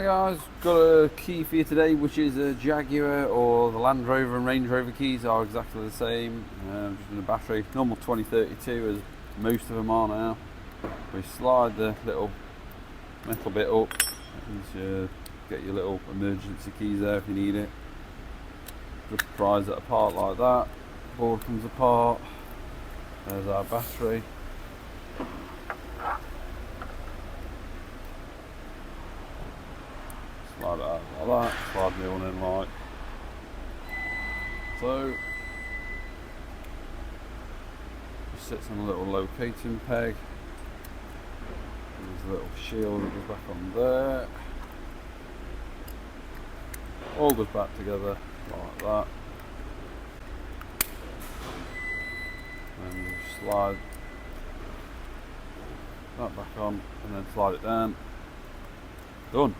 Hi guys, got a key for you today, which is a Jaguar, or the Land Rover and Range Rover keys are exactly the same, just in a battery, normal 2032 as most of them are now. We slide the little metal bit up and get your little emergency keys there if you need it. Just prise it apart like that, board comes apart, there's our battery. Slide it out like that, slide the one in like so. Just sits on a little locating peg. There's a little shield that goes back on there. All goes back together like that. And you slide that back on and then slide it down. Done.